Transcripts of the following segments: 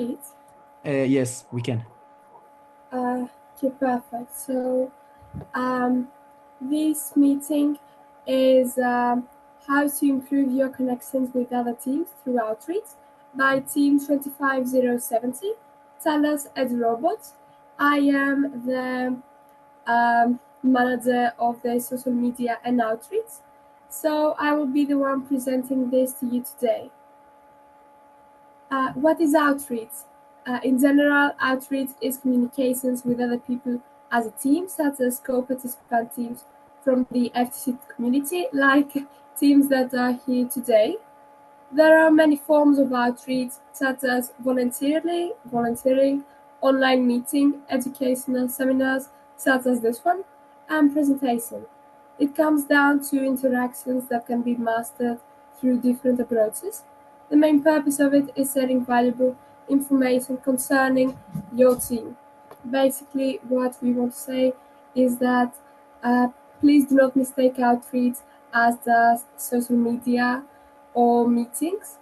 It's Yes, we can. okay, perfect. So, um, this meeting is how to improve your connections with other teams through outreach by Team 25070. Talos as robots. I am the manager of the social media and outreach. So, I will be the one presenting this to you today. What is outreach? In general, outreach is communications with other people as a team, such as co-participant teams from the FTC community, like teams that are here today. There are many forms of outreach, such as volunteering, online meeting, educational seminars, such as this one, and presentation. It comes down to interactions that can be mastered through different approaches. The main purpose of it is sharing valuable information concerning your team. Basically, what we want to say is that uh, please do not mistake outreach as just social media or meetings,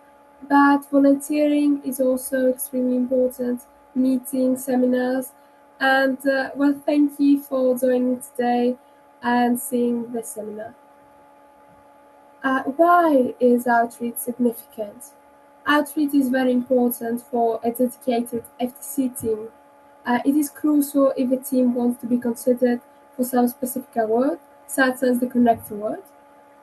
but volunteering is also extremely important. Meetings, seminars, and well, thank you for joining today and seeing the seminar. Why is outreach significant? Outreach is very important for a dedicated FTC team. It is crucial if a team wants to be considered for some specific award, such as the Connect Award.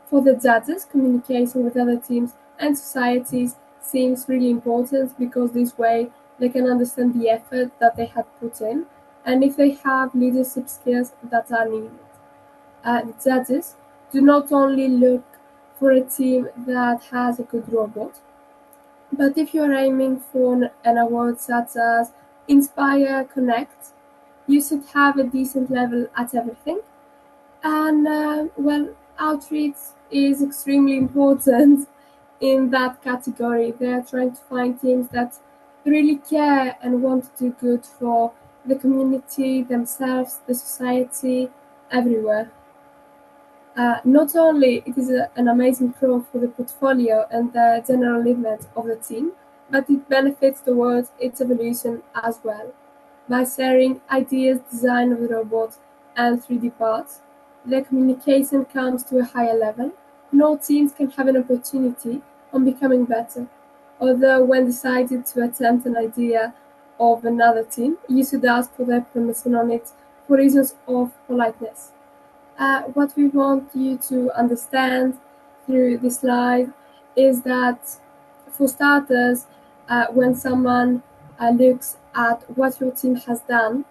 For the judges, communication with other teams and societies seems really important because this way they can understand the effort that they have put in and if they have leadership skills that are needed. The judges do not only look for a team that has a good robot, but if you're aiming for an award such as Inspire Connect, you should have a decent level at everything. And well, outreach is extremely important in that category. They are trying to find teams that really care and want to do good for the community, themselves, the society, everywhere. Not only it is an amazing pro for the portfolio and the general image of the team, but it benefits towards its evolution as well. By sharing ideas, design of the robot, and 3D parts, the communication comes to a higher level, and all teams can have an opportunity on becoming better. Although when decided to attempt an idea of another team, you should ask for their permission on it for reasons of politeness. What we want you to understand through this slide is that, for starters, when someone looks at what your team has done,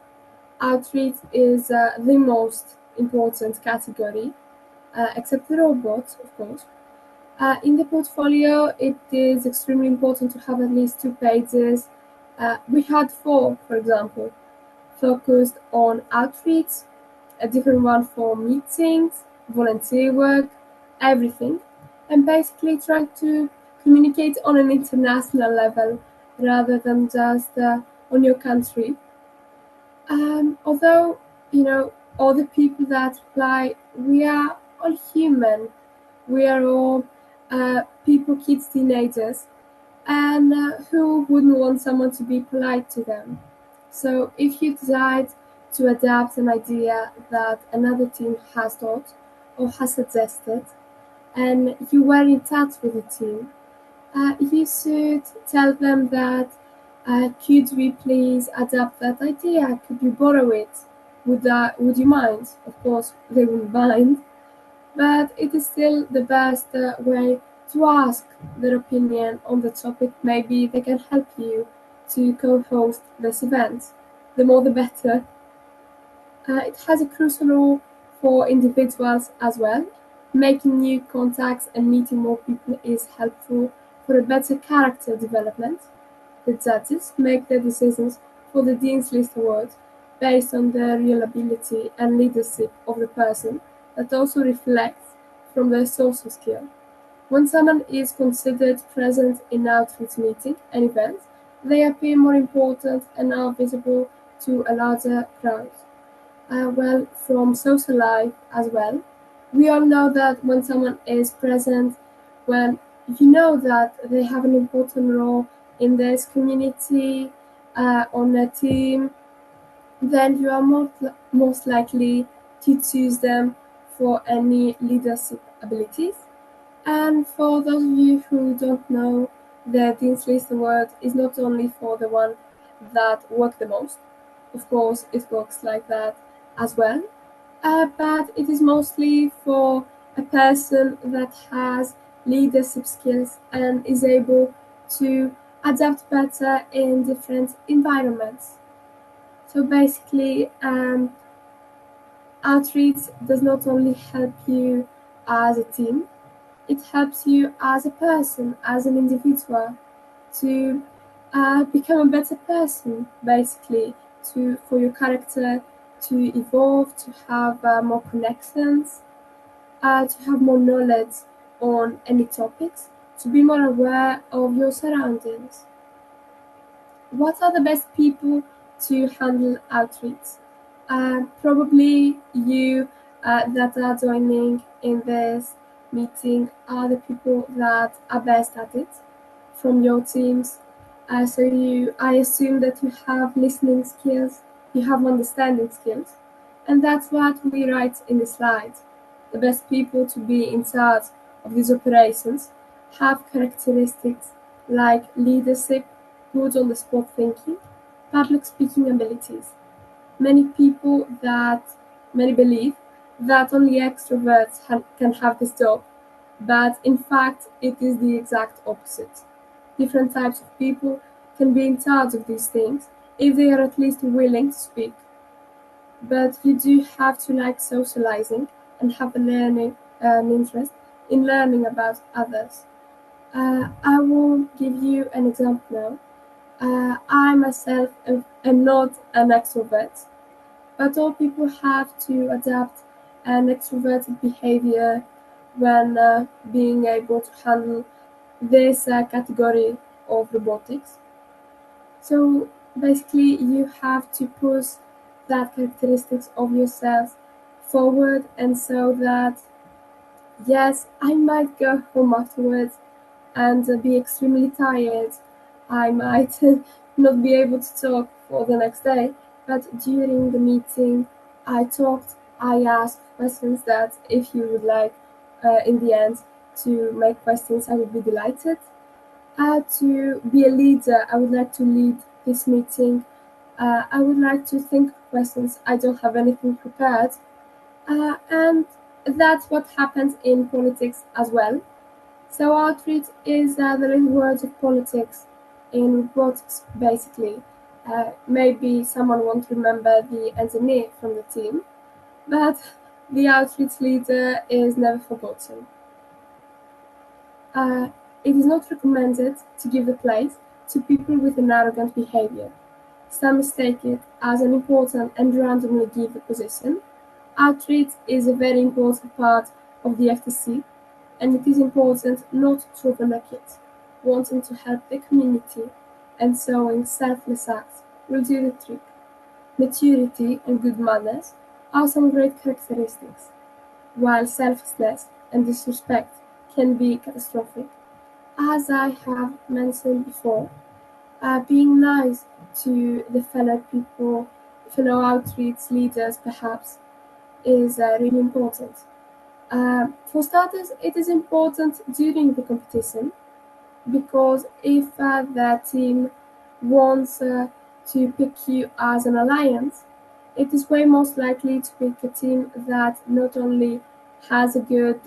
outreach is the most important category, except the robots, of course. In the portfolio, it is extremely important to have at least 2 pages. We had four, for example, focused on outreach, a different one for meetings, volunteer work, everything, and basically trying to communicate on an international level rather than just on your country. Although, all the people that reply, we are all human, we are all people, kids, teenagers, and who wouldn't want someone to be polite to them? So if you decide to adapt an idea that another team has thought or has suggested, and you were in touch with the team, you should tell them that could we please adapt that idea? Could you borrow it? Would you mind? Of course, they wouldn't mind, but it is still the best way to ask their opinion on the topic. Maybe they can help you to co-host this event. The more the better. It has a crucial role for individuals as well. Making new contacts and meeting more people is helpful for a better character development. The judges make their decisions for the Dean's List Award based on the reliability and leadership of the person that also reflects from their social skill. When someone is considered present in outreach meeting and events, they appear more important and are visible to a larger crowd. Well, from social life as well, we all know that when someone is present, when you know that they have an important role in this community, on a team, then you are most likely to choose them for any leadership abilities. And for those of you who don't know, the Dean's List Award is not only for the one that work the most, of course, it works like that as well, but it is mostly for a person that has leadership skills and is able to adapt better in different environments. So basically, outreach does not only help you as a team, it helps you as a person, as an individual, to become a better person, basically, to for your character to evolve, to have more connections, to have more knowledge on any topics, to be more aware of your surroundings. What are the best people to handle outreach? Probably you that are joining in this meeting are the people that are best at it from your teams. I assume that you have listening skills, you have understanding skills, and that's what we write in the slide. The best people to be in charge of these operations have characteristics like leadership, good on the spot thinking, public speaking abilities. Many people that many believe that only extroverts can have this job, but in fact, it is the exact opposite. Different types of people can be in charge of these things if they are at least willing to speak. But you do have to like socializing and have an interest in learning about others. I will give you an example now. I myself am not an extrovert, but all people have to adapt an extroverted behavior when being able to handle this category of robotics. So basically, you have to push that characteristics of yourself forward, and so that yes, I might go home afterwards and be extremely tired. I might not be able to talk for the next day, but during the meeting, I talked, I asked questions that if you would like in the end to make questions, I would be delighted. To be a leader, I would like to lead this meeting. I would like to think of questions. I don't have anything prepared. And that's what happens in politics as well. So outreach is the little words of politics in robotics, basically. Maybe someone won't remember the engineer from the team, but the outreach leader is never forgotten. Uh, it is not recommended to give the place to people with an arrogant behavior. Some mistake it as an important and randomly give the position. Outreach is a very important part of the FTC, and it is important not to overlook it. Wanting to help the community and showing selfless acts will do the trick. Maturity and good manners are some great characteristics, while selflessness and disrespect can be catastrophic. As I have mentioned before, being nice to the fellow people, fellow outreach leaders perhaps, is really important. For starters, it is important during the competition because if the team wants to pick you as an alliance, it is way most likely to pick a team that not only has a good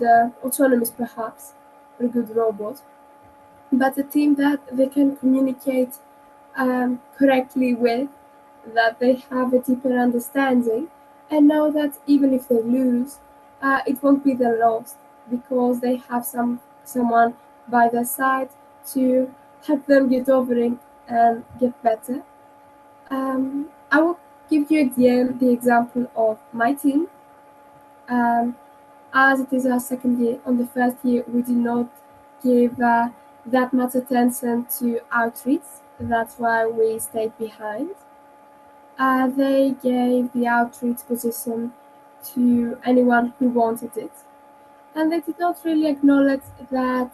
autonomous perhaps, or a good robot, but a team that they can communicate correctly with, that they have a deeper understanding, and know that even if they lose, it won't be their loss because they have someone by their side to help them get over it and get better. I will give you again the example of my team. Um, as it is our second year, on the first year we did not give that much attention to outreach. That's why we stayed behind. They gave the outreach position to anyone who wanted it, and they did not really acknowledge that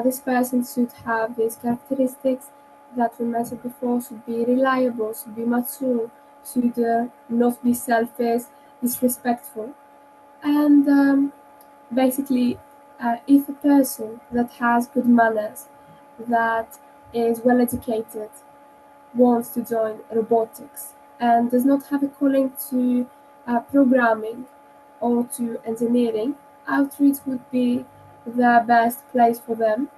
this person should have these characteristics that we mentioned before should be reliable, should be mature, should not be selfish, disrespectful. And basically, if a person that has good manners, that is well educated, wants to join robotics and does not have a calling to programming or to engineering, outreach would be the best place for them,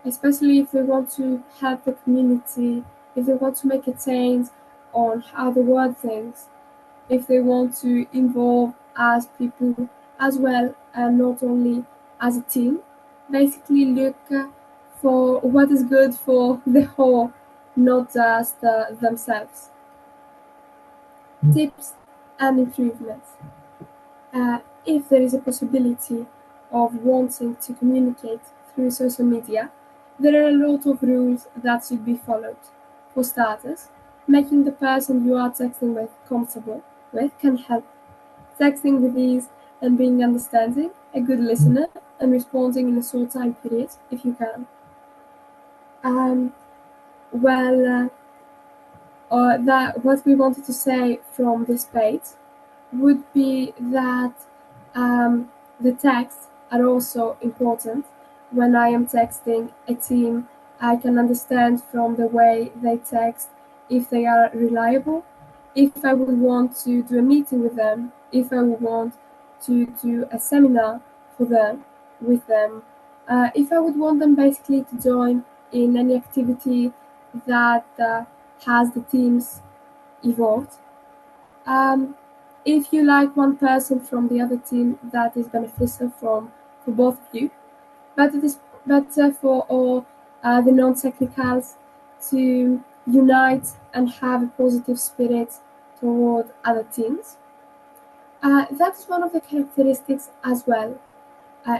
especially if they want to help the community, if they want to make a change on how the world thinks, if they want to involve as people as well and not only as a team. Basically, look for what is good for the whole, not just themselves. Tips and improvements. If there is a possibility of wanting to communicate through social media, there are a lot of rules that should be followed. For starters, making the person you are texting with comfortable with can help. Texting with ease and being understanding, a good listener, and responding in a short time period if you can. Um, well, that what we wanted to say from this page would be that um, the texts are also important. When I am texting a team, I can understand from the way they text if they are reliable, if I would want to do a meeting with them, if I would want to do a seminar for them with them, if I would want them basically to join in any activity that has the teams evolved. Um, if you like one person from the other team, that is beneficial for both of you. But it is better for all the non-technicals to unite and have a positive spirit toward other teams. That is one of the characteristics as well.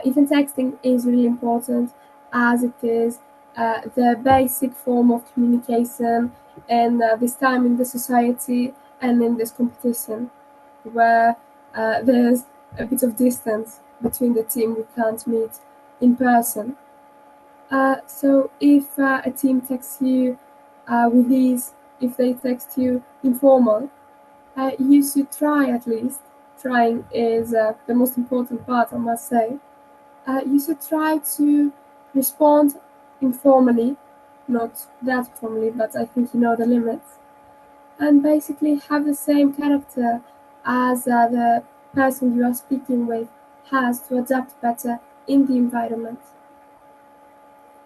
Even texting is really important as it is the basic form of communication in this time in the society and in this competition where there's a bit of distance between the team we can't meet in person. So if a team texts you with ease, if they text you informal, you should try at least. Trying is the most important part, I must say. You should try to respond informally, not that formally, but I think you know the limits, and basically have the same character as the person you are speaking with has to adapt better in the environment.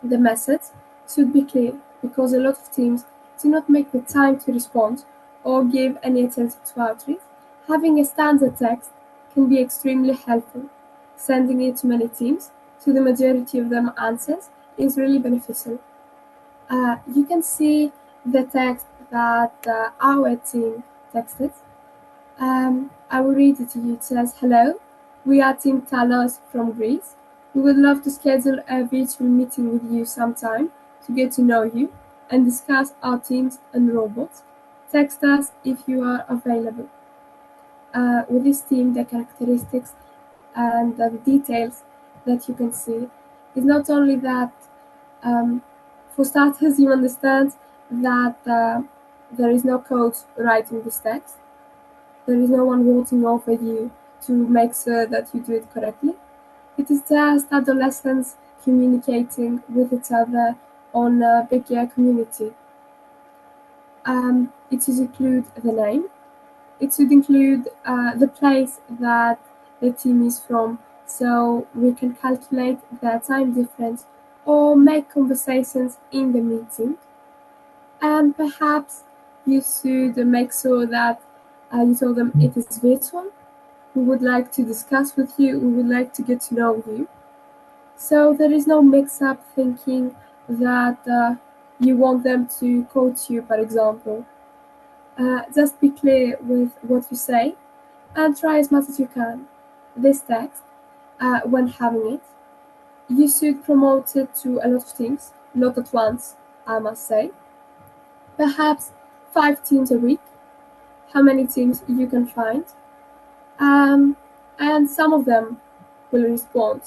The message should be clear because a lot of teams do not make the time to respond or give any attention to outreach. Having a standard text can be extremely helpful. Sending it to many teams, so the majority of them answers, is really beneficial. You can see the text that our team texted. I will read it to you. It says, "Hello, we are Team Talos from Greece. We would love to schedule a virtual meeting with you sometime to get to know you and discuss our teams and robots. Text us if you are available." With this team, the characteristics and the details that you can see is not only that, um, for starters, you understand that there is no coach writing this text. There is no one watching over you to make sure that you do it correctly. It is just adolescents communicating with each other on a bigger community. It should include the name. It should include the place that the team is from, so we can calculate the time difference or make conversations in the meeting. And perhaps you should make sure that you tell them it is virtual. We would like to discuss with you. We would like to get to know you. So there is no mix-up thinking that you want them to coach you, for example. Just be clear with what you say and try as much as you can. This text, when having it, you should promote it to a lot of teams, not at once, I must say. Perhaps 5 teams a week, how many teams you can find. Um, and some of them will respond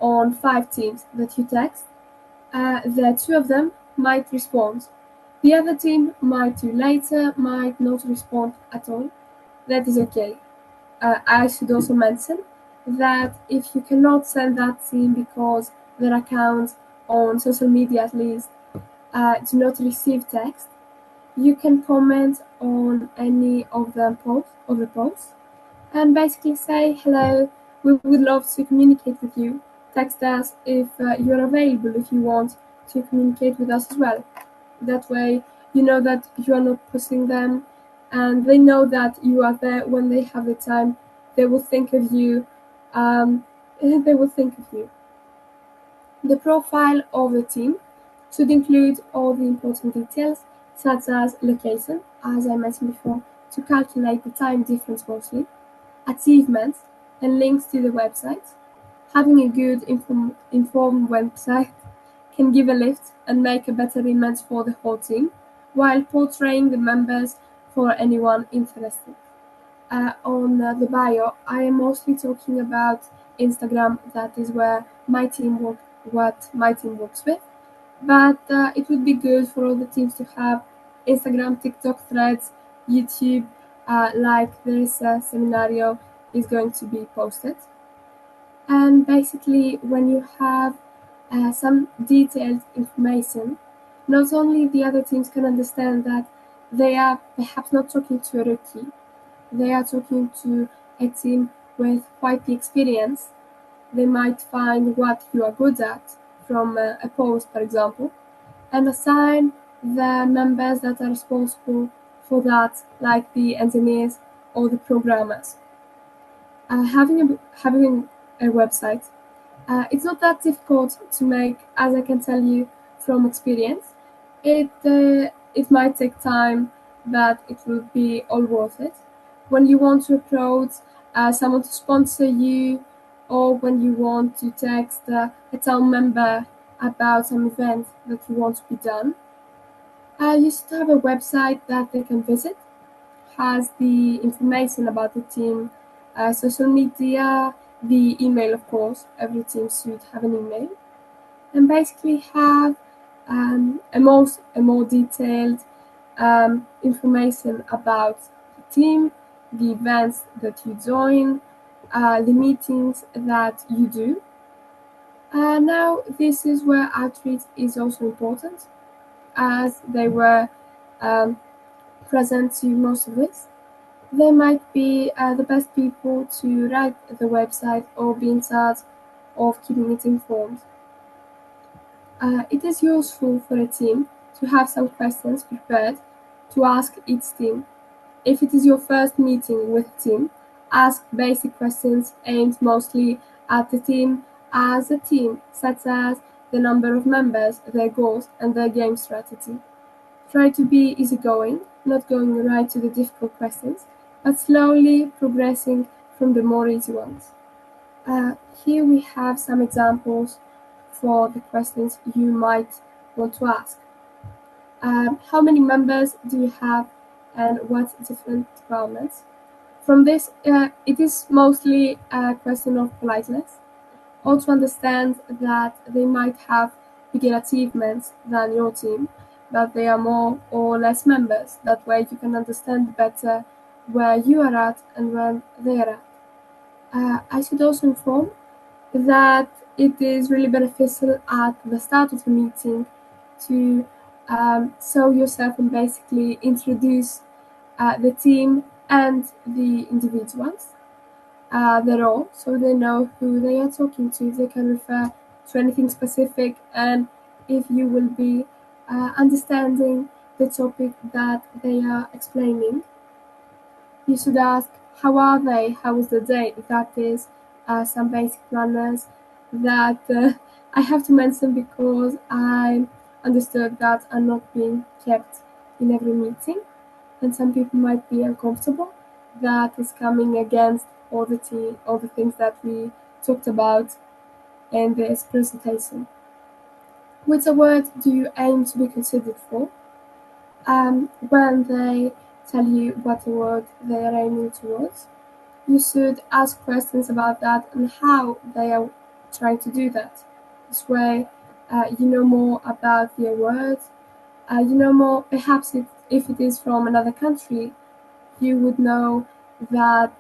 on 5 teams that you text. The two of them might respond. The other team might do later, might not respond at all. That is okay. I should also mention that if you cannot send that team because their account on social media at least do not receive text, you can comment on any of the posts and basically say hello. We would love to communicate with you. Text us if you are available, if you want to communicate with us as well. That way, you know that you are not pushing them, and they know that you are there when they have the time. They will think of you. Um, they will think of you. The profile of the team should include all the important details, such as location, as I mentioned before, to calculate the time difference mostly, achievements, and links to the website. Having a good informed website can give a lift and make a better image for the whole team, while portraying the members for anyone interested. On the bio, I am mostly talking about Instagram. That is where what my team works with. But it would be good for all the teams to have Instagram, TikTok, Threads, YouTube, like this scenario is going to be posted. And basically, when you have some detailed information, not only the other teams can understand that they are perhaps not talking to a rookie, they are talking to a team with quite the experience. They might find what you are good at from a post, for example, and assign the members that are responsible for that, like the engineers or the programmers. Having a website, it's not that difficult to make, as I can tell you from experience. It might take time, but it will be all worth it. When you want to approach someone to sponsor you, or when you want to text a town member about some event that you want to be done, you should have a website that they can visit, has the information about the team, social media, the email, of course. Every team should have an email, and basically have a more detailed information about the team, the events that you join, the meetings that you do. Now, this is where outreach is also important, as they were um, present to most of this. They might be the best people to write the website or be in charge of keeping it informed. It is useful for a team to have some questions prepared to ask each team. If it is your first meeting with a team, ask basic questions aimed mostly at the team as a team, such as the number of members, their goals, and their game strategy. Try to be easygoing, not going right to the difficult questions, but slowly progressing from the more easy ones. Here we have some examples for the questions you might want to ask. How many members do you have, and what different departments? From this, it is mostly a question of politeness. Also understand that they might have bigger achievements than your team, but they are more or less members. That way you can understand better where you are at and where they are at. I should also inform that it is really beneficial at the start of the meeting to show yourself and basically introduce the team and the individuals, their role, so they know who they are talking to. They can refer to anything specific, and if you will be understanding the topic that they are explaining, you should ask, how are they? How was the day? That is some basic manners that I have to mention because I understood that are not being kept in every meeting, and some people might be uncomfortable. That is coming against all the things that we talked about in this presentation. Which award do you aim to be considered for? When they tell you what award they are aiming towards, you should ask questions about that and how they are trying to do that. This way, you know more about the award, More perhaps if it is from another country, you would know that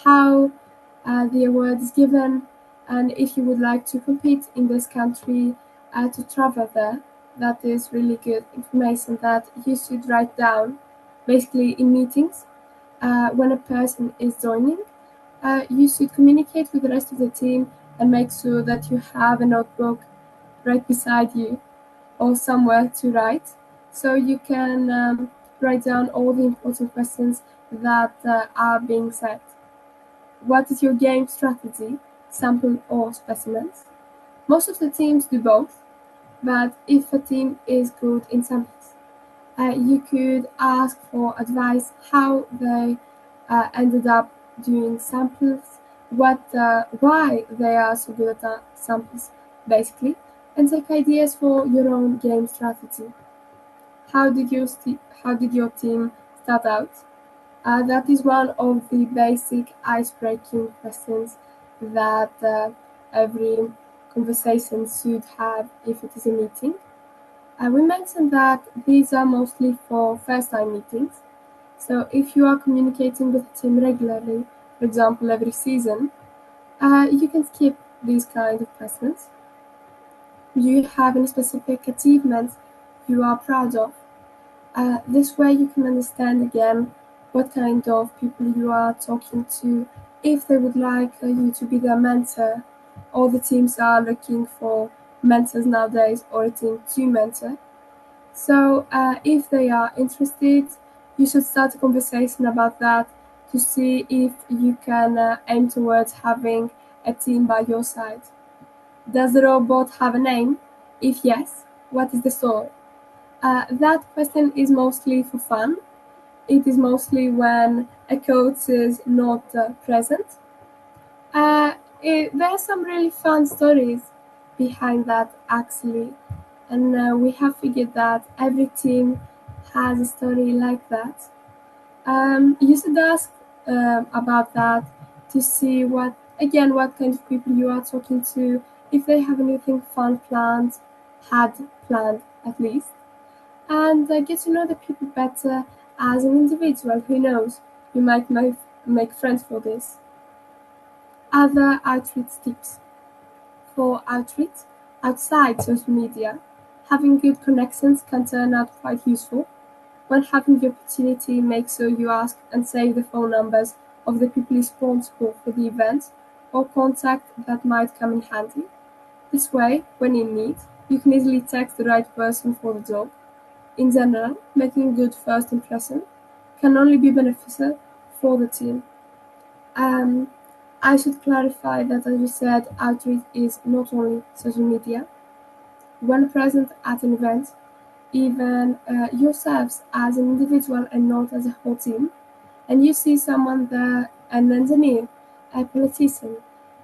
how the award is given, and if you would like to compete in this country to travel there. That is really good information that you should write down, basically in meetings when a person is joining. You should communicate with the rest of the team and make sure that you have a notebook right beside you or somewhere to write, so you can write down all the important questions that are being said. What is your game strategy, sample or specimens? Most of the teams do both, but if a team is good in samples, you could ask for advice how they ended up doing samples, why they are so good at samples, basically, and take ideas for your own game strategy. How did your team start out? That is one of the basic ice-breaking questions that every conversation should have if it is a meeting. We mentioned that these are mostly for first-time meetings. So if you are communicating with the team regularly, for example, every season, you can skip these kind of questions. Do you have any specific achievements you are proud of? This way you can understand again what kind of people you are talking to, if they would like you to be their mentor. All the teams are looking for mentors nowadays, or a team to mentor. So if they are interested, you should start a conversation about that to see if you can aim towards having a team by your side. Does the robot have a name? If yes, what is the story? That question is mostly for fun. It is mostly when a coach is not present. Uh, there are some really fun stories behind that, actually, and we have figured that every team has a story like that. You should ask about that to see what kind of people you are talking to, if they have anything fun planned, had planned at least, and get to know the people better as an individual. Who knows? You might make friends for this. Other outreach tips for outreach outside social media. Having good connections can turn out quite useful. When having the opportunity, make sure you ask and save the phone numbers of the people responsible for the event or contact that might come in handy. This way, when in need, you can easily text the right person for the job. In general, making a good first impression can only be beneficial for the team. Um, I should clarify that, as we said, outreach is not only social media. When present at an event, even yourselves as an individual and not as a whole team, and you see someone there, an engineer, a politician,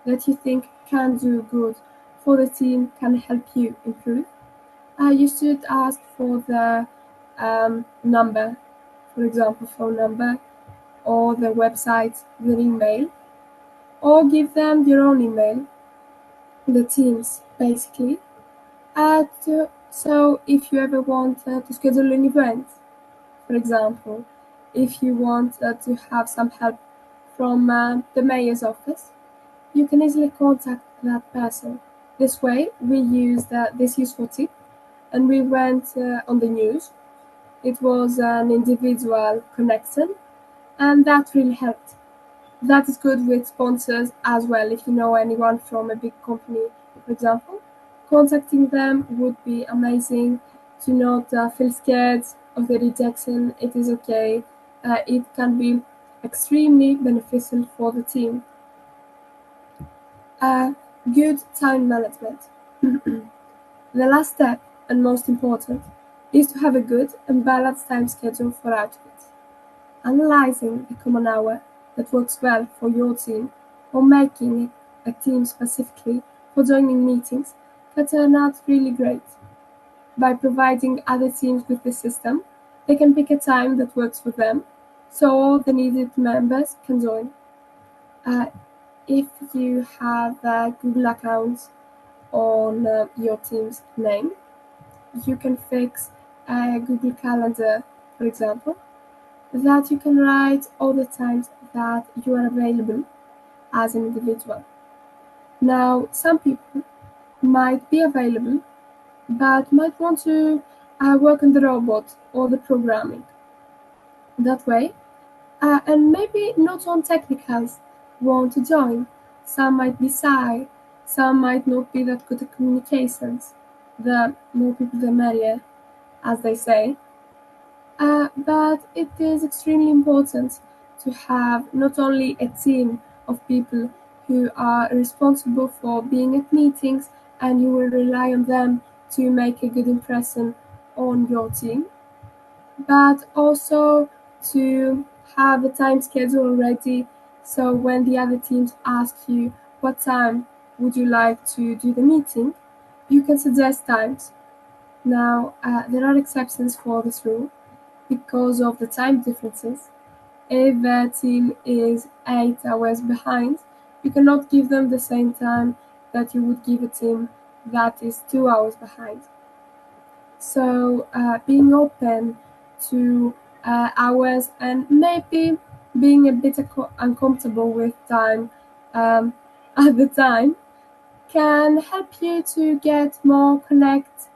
that you think can do good for the team, can help you improve, you should ask for the number, for example, phone number, or the website, their email, or give them your own email, the teams, basically. So if you ever want to schedule an event, for example, if you want to have some help from the mayor's office, you can easily contact that person. This way, we used this useful tip, and we went on the news. It was an individual connection, and that really helped. That is good with sponsors as well. If you know anyone from a big company, for example, contacting them would be amazing. Do not feel scared of the rejection. It is okay. It can be extremely beneficial for the team. Uh, Good time management. The last step, and most important, is to have a good and balanced time schedule for outputs. Analyzing a common hour that works well for your team, or making a team specifically for joining meetings, can turn out really great. By providing other teams with the system, they can pick a time that works for them, so all the needed members can join. Uh, if you have a Google account on your team's name, you can fix a Google Calendar, for example, that you can write all the times that you are available as an individual. Now, some people might be available but might want to work on the robot or the programming that way, and maybe not on technicals want to join. Some might be shy, some might not be that good at communications. The more people the merrier, as they say. But it is extremely important to have not only a team of people who are responsible for being at meetings and you will rely on them to make a good impression on your team, but also to have a time schedule ready so when the other teams ask you what time would you like to do the meeting, you can suggest times. Now, there are exceptions for this rule because of the time differences. If the team is 8 hours behind, you cannot give them the same time that you would give a team that is 2 hours behind. So, being open to hours and maybe being a bit uncomfortable with time um, at the time can help you to get more connect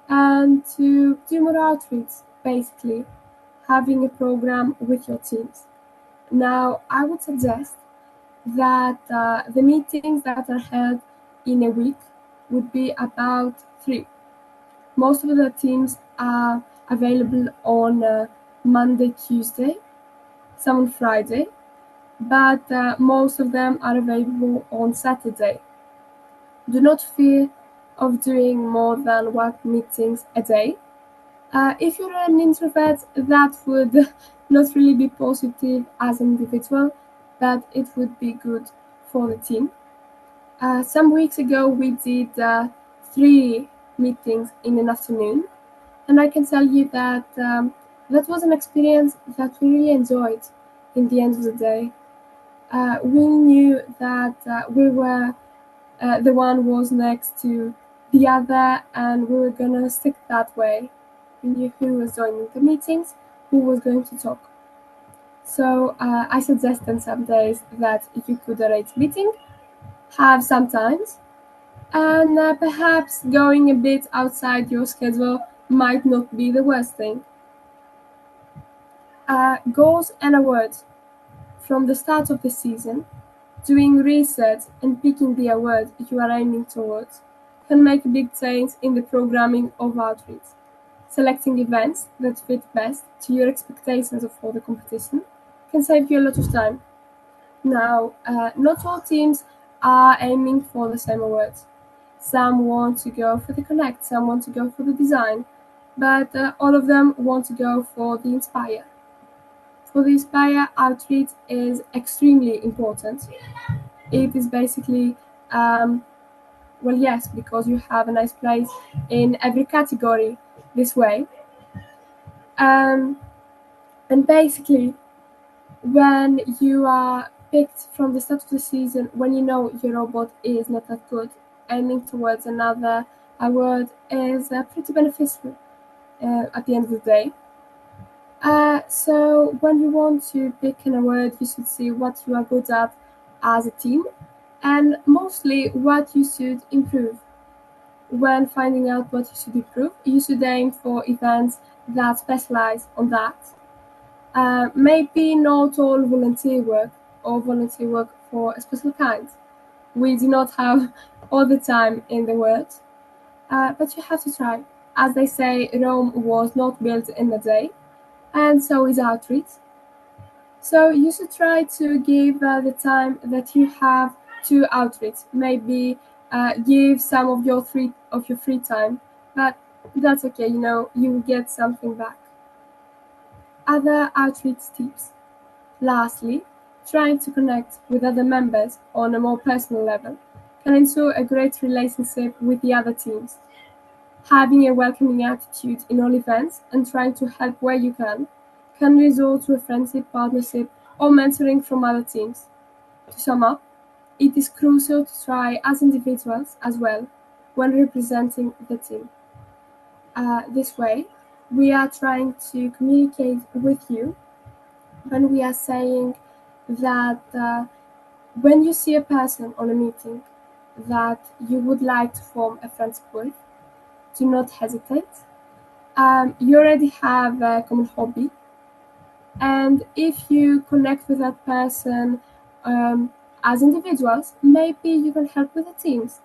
and to do more outreach, basically having a program with your teams. Now, I would suggest that the meetings that are held in a week would be about three. Most of the teams are available on Monday, Tuesday, some on Friday, but most of them are available on Saturday. Do not fear of doing more than one meetings a day. If you're an introvert, that would not really be positive as an individual, but it would be good for the team. Some weeks ago, we did three meetings in an afternoon, and I can tell you that that was an experience that we really enjoyed in the end of the day. We knew that we were the one was next to the other, and we were gonna stick that way. We knew who was joining the meetings, who was going to talk. So I suggest on some days that you could arrange meeting, have some times, and perhaps going a bit outside your schedule might not be the worst thing. Goals and awards. From the start of the season, doing research and picking the award you are aiming towards can make a big change in the programming of outreach. Selecting events that fit best to your expectations for the competition can save you a lot of time. Now, not all teams are aiming for the same awards. Some want to go for the Connect, some want to go for the Design, but all of them want to go for the Inspire. For the Inspire, outreach is extremely important. It is basically, well, yes, because you have a nice place in every category this way. Um, and basically, when you are picked from the start of the season, when you know your robot is not that good, aiming towards another award is pretty beneficial at the end of the day. So when you want to pick an award, you should see what you are good at as a team and mostly what you should improve. When finding out what you should improve, you should aim for events that specialize on that. Maybe not all volunteer work or volunteer work for a special kind. We do not have all the time in the world, but you have to try. As they say, Rome was not built in a day, and so is outreach. So you should try to give the time that you have to outreach. Maybe give some of your free time, but that's okay. You know you will get something back. Other outreach tips. Lastly, trying to connect with other members on a more personal level can ensure a great relationship with the other teams. Having a welcoming attitude in all events and trying to help where you can result to a friendship, partnership, or mentoring from other teams. To sum up, it is crucial to try as individuals as well when representing the team. This way, We are trying to communicate with you, and we are saying that when you see a person on a meeting that you would like to form a friendship with, do not hesitate. You already have a common hobby, and if you connect with that person as individuals, maybe you can help with the teams.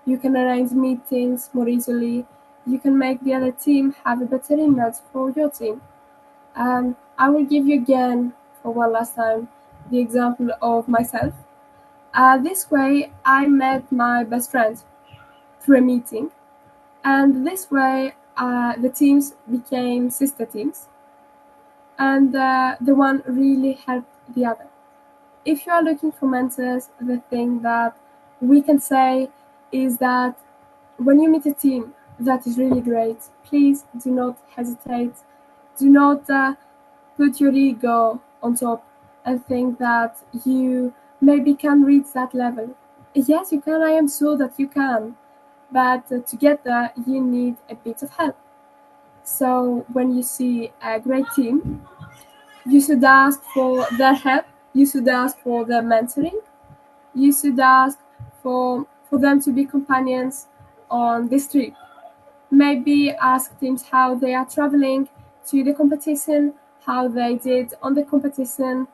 You can arrange meetings more easily. You can make the other team have a better image for your team. I will give you again, for one last time, the example of myself. This way, I met my best friend through a meeting, and this way, the teams became sister teams, and the one really helped the other. If you are looking for mentors, the thing that we can say is that when you meet a team that is really great, please do not hesitate. Do not put your ego on top and think that you maybe can reach that level. Yes, you can. I am sure that you can. But to get there, you need a bit of help. So when you see a great team, you should ask for their help. You should ask for their mentoring. You should ask for them to be companions on this trip. Maybe ask teams how they are traveling to the competition, how they did on the competition.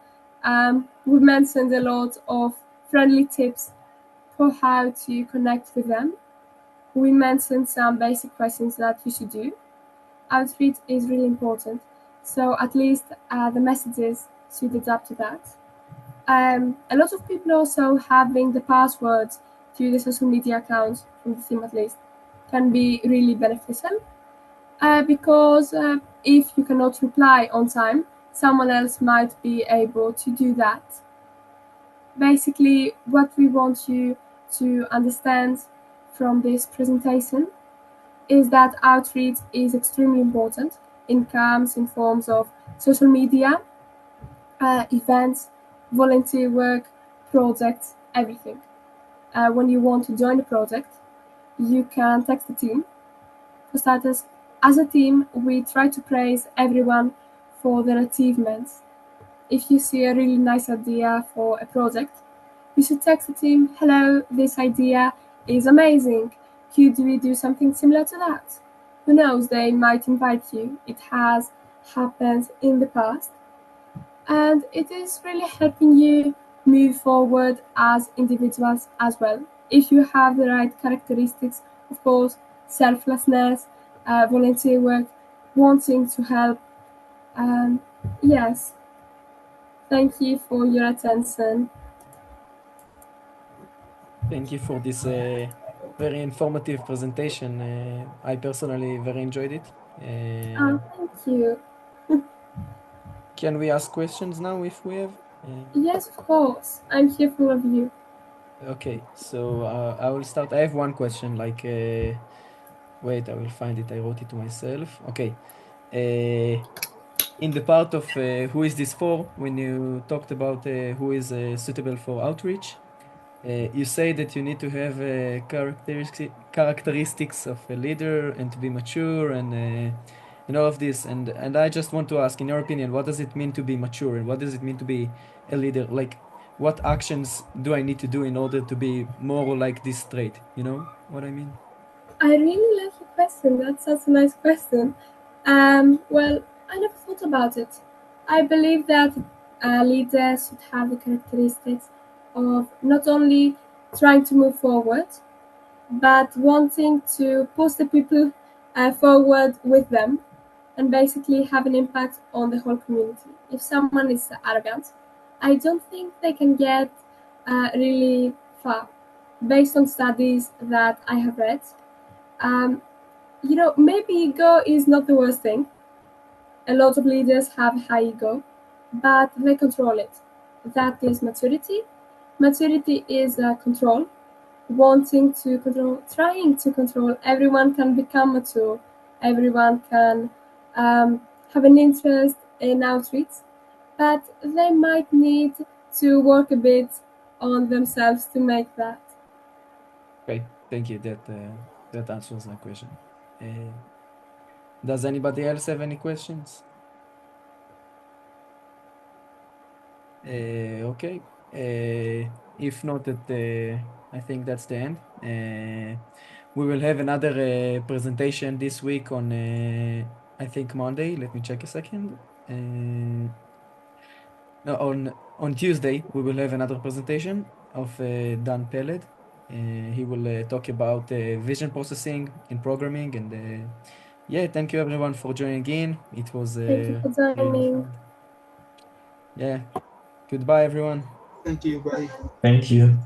We mentioned a lot of friendly tips for how to connect with them. We mentioned some basic questions that you should do. Outreach is really important, so at least the messages should adapt to that. A lot of people also having the passwords to the social media accounts from the team at least can be really beneficial because if you cannot reply on time, someone else might be able to do that. Basically, what we want you to understand from this presentation is that outreach is extremely important. It comes in forms of social media, events, volunteer work, projects, everything. When you want to join a project, you can text the team. For starters, as a team, we try to praise everyone for their achievements. If you see a really nice idea for a project, you should text the team, hello, this idea is amazing. Could we do something similar to that? Who knows, they might invite you. It has happened in the past. And it is really helping you move forward as individuals as well. If you have the right characteristics, of course, selflessness, volunteer work, wanting to help. Um, yes, thank you for your attention. Thank you for this very informative presentation. I personally very enjoyed it. Thank you. Can we ask questions now if we have? Yes, of course. I'm here for of you. Okay, so I will start. I have one question. Wait, I will find it. I wrote it to myself. Okay. In the part of who is this for, when you talked about who is suitable for outreach, you say that you need to have characteristics of a leader and to be mature and all of this. And I just want to ask, in your opinion, what does it mean to be mature and what does it mean to be a leader? Like, what actions do I need to do in order to be more like this trait? You know what I mean? I really like your question. That's such a nice question. Well, I never thought about it. I believe that leaders should have the characteristics of not only trying to move forward, but wanting to push the people forward with them and basically have an impact on the whole community. If someone is arrogant, I don't think they can get really far. Based on studies that I have read, um, maybe ego is not the worst thing. A lot of leaders have high ego, but they control it. That is maturity. Maturity is control, wanting to control, trying to control. Everyone can become mature. Everyone can have an interest in outreach, but they might need to work a bit on themselves to make that. Okay, thank you. That answers my question. Uh, Does anybody else have any questions? Okay. If not, I think that's the end. We will have another presentation this week on, I think, Monday. Let me check a second. No, on Tuesday, we will have another presentation of Dan Peled. He will talk about vision processing in programming. And yeah, thank you everyone for joining in. It was Thank you for really joining. fun. Yeah. Goodbye, everyone. Thank you. Bye. Thank you.